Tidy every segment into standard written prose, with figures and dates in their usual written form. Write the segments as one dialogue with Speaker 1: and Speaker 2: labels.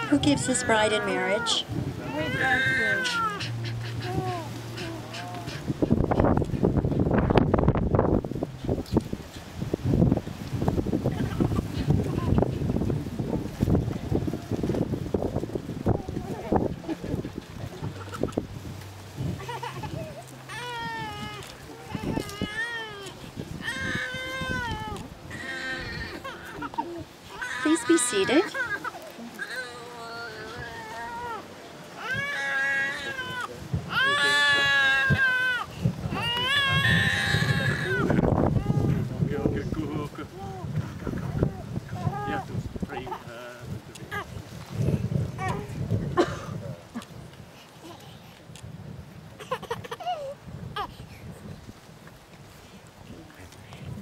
Speaker 1: Who gives this bride in marriage? Please be seated.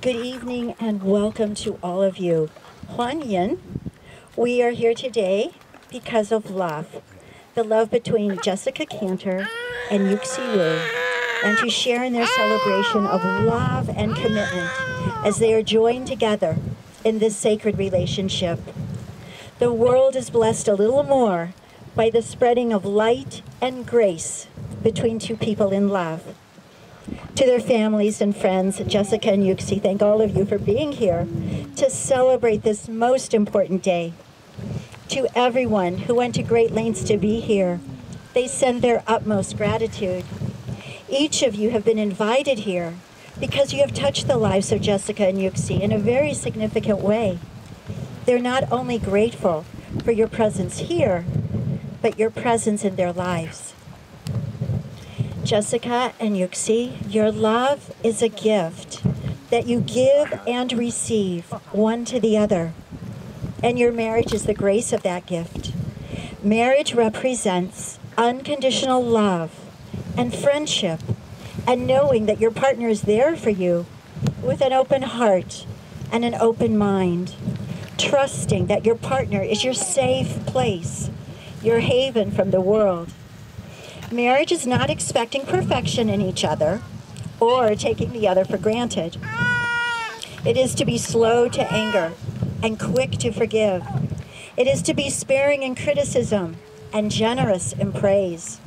Speaker 1: Good evening and welcome to all of you. Huan Yin. We are here today because of love. The love between Jessica Cantor and Yuxi Wu, and to share in their celebration of love and commitment as they are joined together in this sacred relationship. The world is blessed a little more by the spreading of light and grace between two people in love. To their families and friends, Jessica and Yuxi, thank all of you for being here to celebrate this most important day. To everyone who went to great lengths to be here, they send their utmost gratitude. Each of you have been invited here because you have touched the lives of Jessica and Yuxi in a very significant way. They're not only grateful for your presence here, but your presence in their lives. Jessica and Yuxi, your love is a gift that you give and receive one to the other. And your marriage is the grace of that gift. Marriage represents unconditional love and friendship, and knowing that your partner is there for you with an open heart and an open mind, trusting that your partner is your safe place, your haven from the world. Marriage is not expecting perfection in each other or taking the other for granted. It is to be slow to anger and quick to forgive. It is to be sparing in criticism and generous in praise.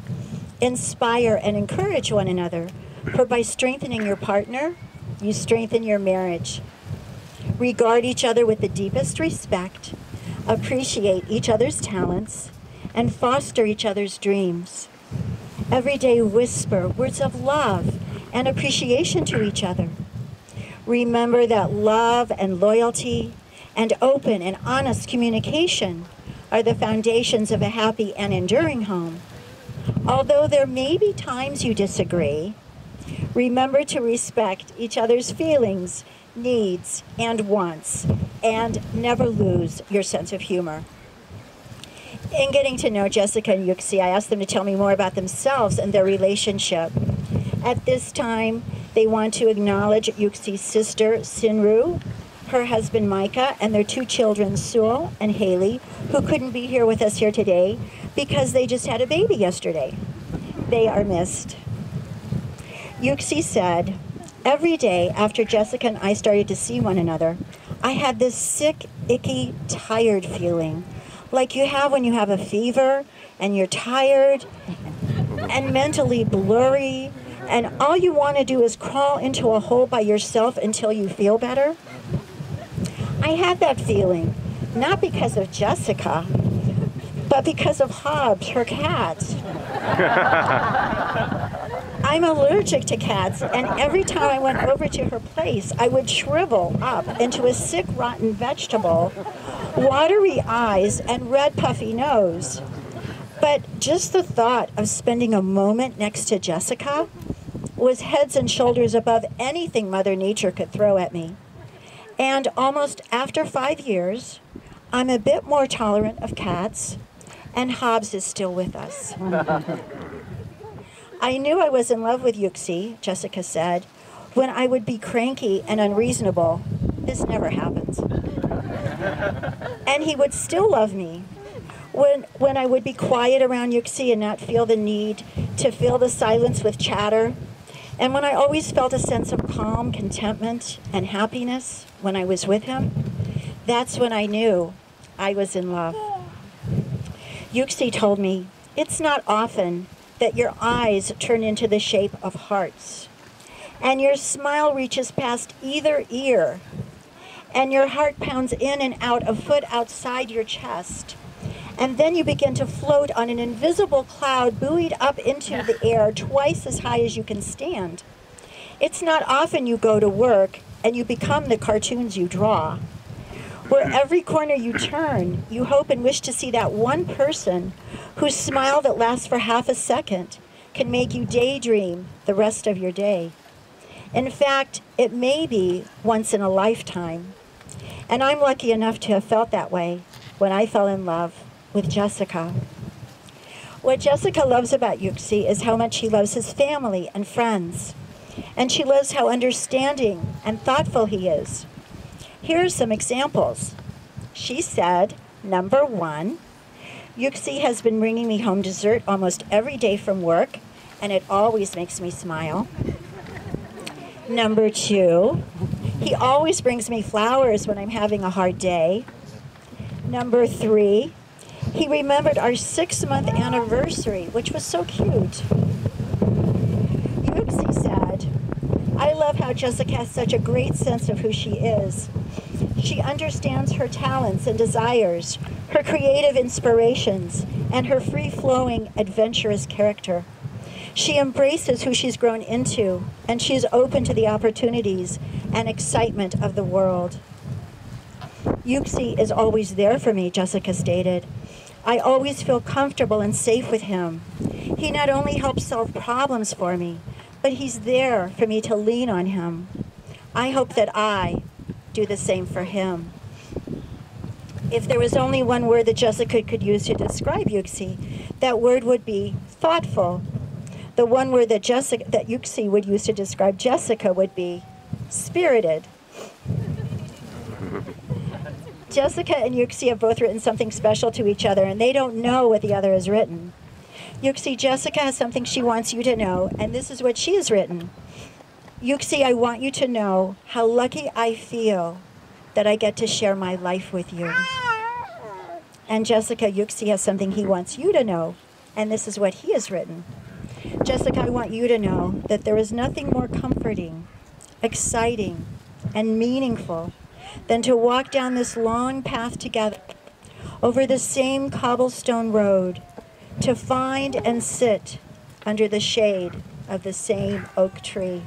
Speaker 1: Inspire and encourage one another, for by strengthening your partner, you strengthen your marriage. Regard each other with the deepest respect, appreciate each other's talents, and foster each other's dreams. Every day whisper words of love and appreciation to each other. Remember that love and loyalty and open and honest communication are the foundations of a happy and enduring home. Although there may be times you disagree, remember to respect each other's feelings, needs, and wants, and never lose your sense of humor. In getting to know Jessica and Yuxi, I asked them to tell me more about themselves and their relationship. At this time, they want to acknowledge Yuxi's sister, Sinru, her husband, Micah, and their two children, Sue and Haley, who couldn't be here with us here today because they just had a baby yesterday. They are missed. Yuxi said, every day after Jessica and I started to see one another, I had this sick, icky, tired feeling, like you have when you have a fever and you're tired and mentally blurry, and all you want to do is crawl into a hole by yourself until you feel better. I had that feeling, not because of Jessica, but because of Hobbs, her cat. I'm allergic to cats, and every time I went over to her place, I would shrivel up into a sick, rotten vegetable, watery eyes, and red, puffy nose. But just the thought of spending a moment next to Jessica was heads and shoulders above anything Mother Nature could throw at me. And almost after 5 years, I'm a bit more tolerant of cats, and Hobbs is still with us. I knew I was in love with Yuxi, Jessica said, When I would be cranky and unreasonable, this never happens. And he would still love me. When I would be quiet around Yuxi and not feel the need to fill the silence with chatter, and when I always felt a sense of calm, contentment, and happiness when I was with him, that's when I knew I was in love. Yuxi told me, it's not often that your eyes turn into the shape of hearts, and your smile reaches past either ear, and your heart pounds in and out a foot outside your chest, and then you begin to float on an invisible cloud buoyed up into the air twice as high as you can stand. It's not often you go to work and you become the cartoons you draw. Where every corner you turn, you hope and wish to see that one person whose smile that lasts for half a second can make you daydream the rest of your day. In fact, it may be once in a lifetime. And I'm lucky enough to have felt that way when I fell in love with Jessica. What Jessica loves about Yuxi is how much he loves his family and friends. And she loves how understanding and thoughtful he is. Here are some examples. She said, number 1, Yuxi has been bringing me home dessert almost every day from work, and it always makes me smile. Number 2, he always brings me flowers when I'm having a hard day. Number 3, he remembered our 6-month anniversary, which was so cute. Yuxi said, I love how Jessica has such a great sense of who she is. She understands her talents and desires, her creative inspirations, and her free-flowing, adventurous character. She embraces who she's grown into, and she's open to the opportunities and excitement of the world. Yuxi is always there for me, Jessica stated. I always feel comfortable and safe with him. He not only helps solve problems for me, but he's there for me to lean on him. I hope that I do the same for him. If there was only one word that Jessica could use to describe Yuxi, that word would be thoughtful. The one word that Yuxi would use to describe Jessica would be spirited. Jessica and Yuxi have both written something special to each other, and they don't know what the other has written. Yuxi, Jessica has something she wants you to know, and this is what she has written. Yuxi, I want you to know how lucky I feel that I get to share my life with you. And Jessica, Yuxi has something he wants you to know, and this is what he has written. Jessica, I want you to know that there is nothing more comforting, exciting, and meaningful than to walk down this long path together over the same cobblestone road to find and sit under the shade of the same oak tree.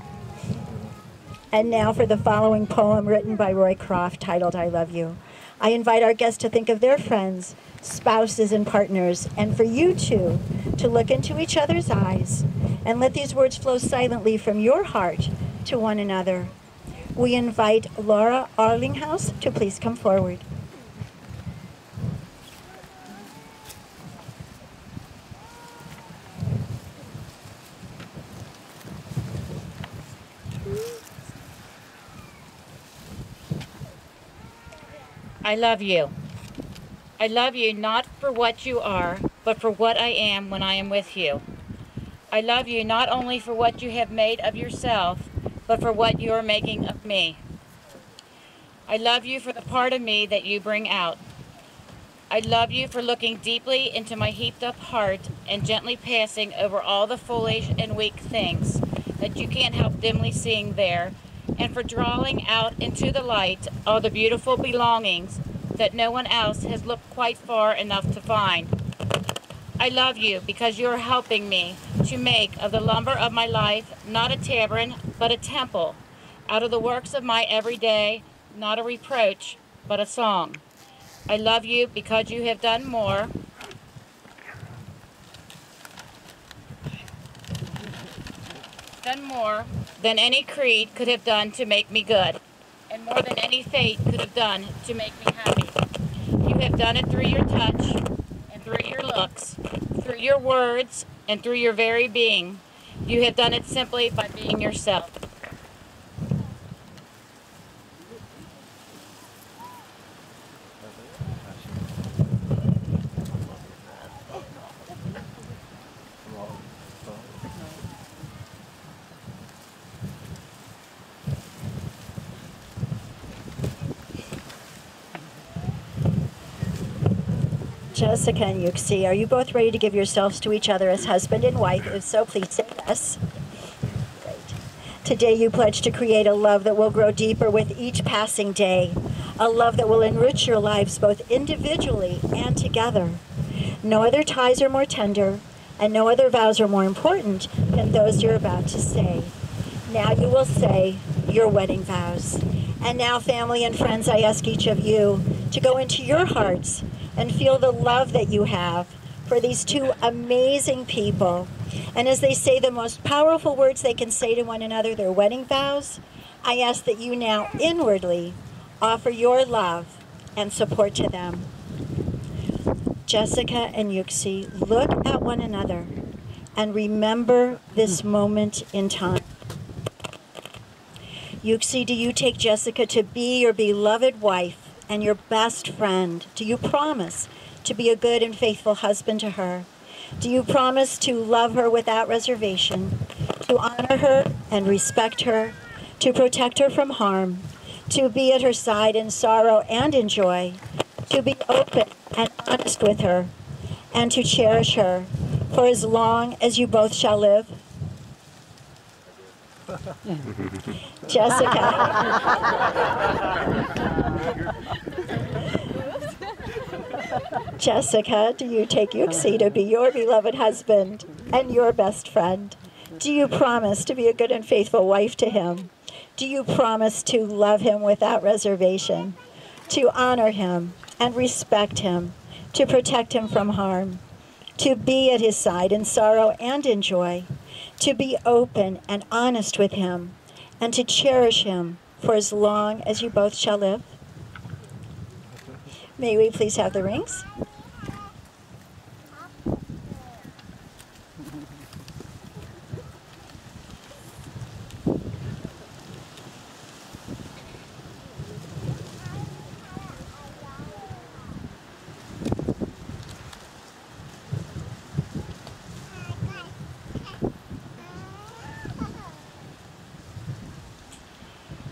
Speaker 1: And now for the following poem written by Roy Croft titled I Love You. I invite our guests to think of their friends, spouses, and partners, and for you two to look into each other's eyes and let these words flow silently from your heart to one another. We invite Laura Arlinghouse to please come forward.
Speaker 2: I love you. I love you not for what you are, but for what I am when I am with you. I love you not only for what you have made of yourself, but for what you are making of me. I love you for the part of me that you bring out. I love you for looking deeply into my heaped up heart and gently passing over all the foolish and weak things that you can't help dimly seeing there, and for drawing out into the light all the beautiful belongings that no one else has looked quite far enough to find. I love you because you are helping me to make of the lumber of my life not a tavern, but a temple, out of the works of my everyday, not a reproach, but a song. I love you because you have done more than any creed could have done to make me good, and more than any fate could have done to make me happy. You have done it through your touch, and through your looks, through your words, and through your very being. You have done it simply by being yourself.
Speaker 1: Jessica and Yuxi, are you both ready to give yourselves to each other as husband and wife? If so, please say yes. Great. Today you pledge to create a love that will grow deeper with each passing day, a love that will enrich your lives both individually and together. No other ties are more tender, and no other vows are more important than those you're about to say. Now you will say your wedding vows. And now, family and friends, I ask each of you to go into your hearts and feel the love that you have for these two amazing people. And as they say the most powerful words they can say to one another, their wedding vows, I ask that you now inwardly offer your love and support to them. Jessica and Yuxi, look at one another and remember this moment in time. Yuxi, do you take Jessica to be your beloved wife and your best friend? Do you promise to be a good and faithful husband to her? Do you promise to love her without reservation, to honor her and respect her, to protect her from harm, to be at her side in sorrow and in joy, to be open and honest with her, and to cherish her for as long as you both shall live? Jessica. Jessica, do you take Yuxi to be your beloved husband and your best friend? Do you promise to be a good and faithful wife to him? Do you promise to love him without reservation, to honor him and respect him, to protect him from harm, to be at his side in sorrow and in joy, to be open and honest with him, and to cherish him for as long as you both shall live? May we please have the rings?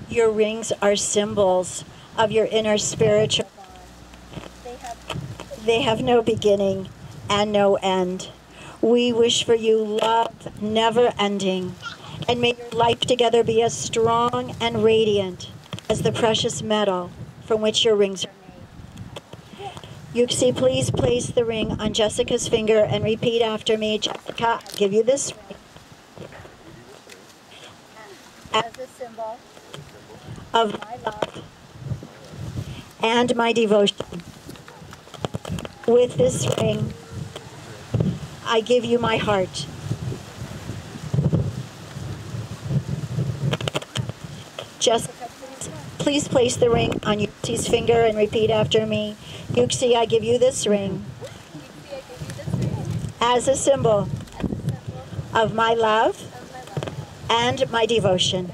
Speaker 1: Your rings are symbols of your inner spiritual bond. They have no beginning and no end. We wish for you love never ending, and may your life together be as strong and radiant as the precious metal from which your rings are made. Yuxi, please place the ring on Jessica's finger and repeat after me. Jessica, I give you this ring as a symbol of my love and my devotion. With this ring, I give you my heart. Jessica, please place the ring on Yuxi's finger and repeat after me. Yuxi, I give you this ring as a symbol of my love and my devotion.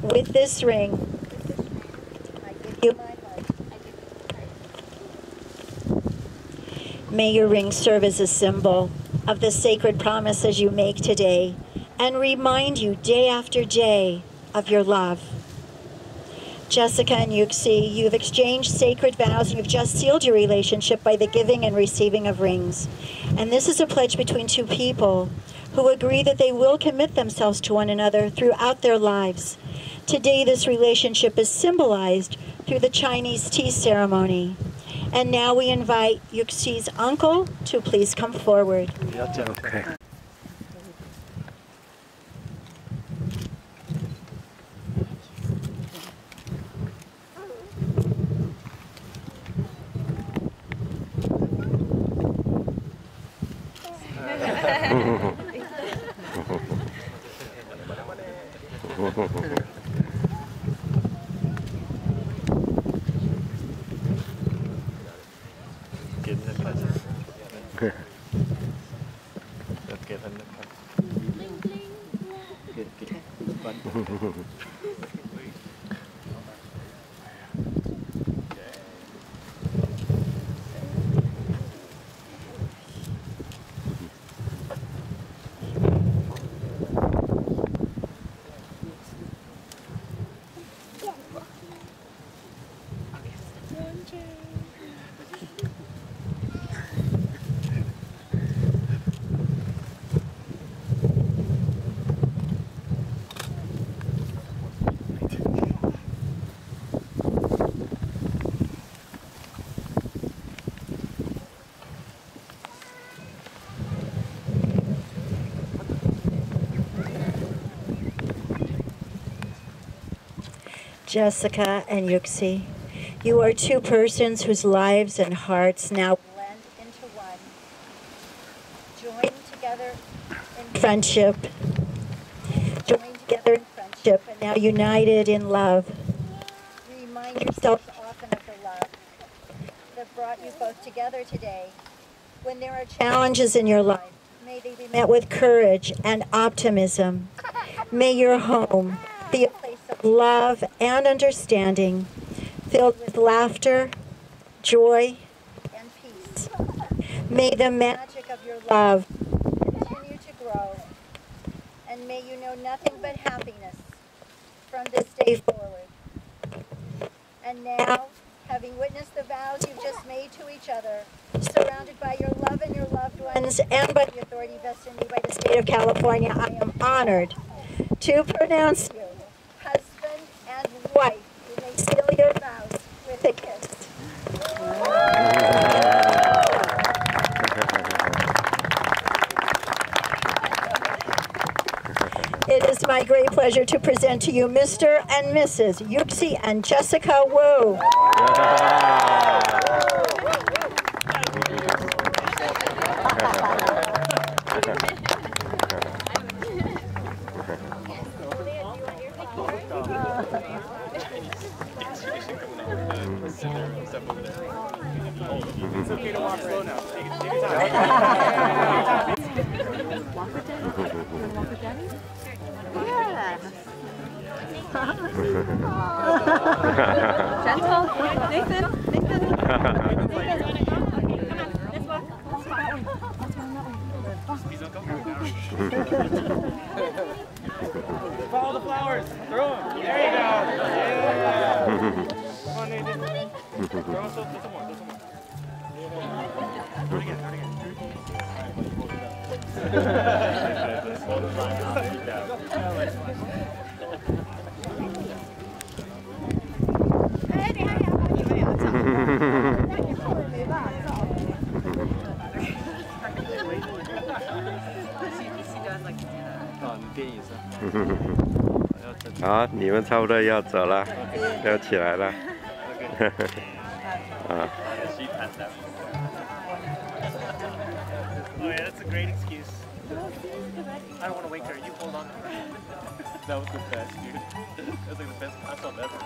Speaker 1: With this ring, I give you my heart. May your ring serve as a symbol of the sacred promises you make today and remind you day after day of your love. Jessica and Yuxi, you've exchanged sacred vows and you've just sealed your relationship by the giving and receiving of rings. And this is a pledge between two people who agree that they will commit themselves to one another throughout their lives. Today, this relationship is symbolized through the Chinese tea ceremony. And now we invite Yuxi's uncle to please come forward.
Speaker 3: Okay.
Speaker 1: Jessica and Yuxi. You are two persons whose lives and hearts now blend into one, joined together in friendship, and now united in love. Remind yourselves often of the love that brought you both together today. When there are challenges in your life, may they be met with courage and optimism. May your home be a place of love and understanding, filled with laughter, joy, and peace. May the magic of your love continue to grow, and may you know nothing but happiness from this day forward. And now, having witnessed the vows you've just made to each other, surrounded by your love and your loved ones, and by the authority vested in me by the state of California, I am honored to pronounce you husband and wife. You may seal your vows with a kiss. It is my great pleasure to present to you Mr. and Mrs. Yuxi and Jessica Wu.
Speaker 3: It's okay to walk slow now. Take your time.
Speaker 4: Walk with Daddy? Walk with Daddy? Yeah. Gentle. Nathan.
Speaker 3: Follow the flowers. Throw them. There you go. Yeah. Come on, Nathan. Throw them some more. Do it again.
Speaker 5: 好，你们差不多要走了，要起来了。啊。
Speaker 3: Oh yeah, that's a great excuse. I don't want to wake her. You hold on. That was the best, dude. That was like the best concept ever.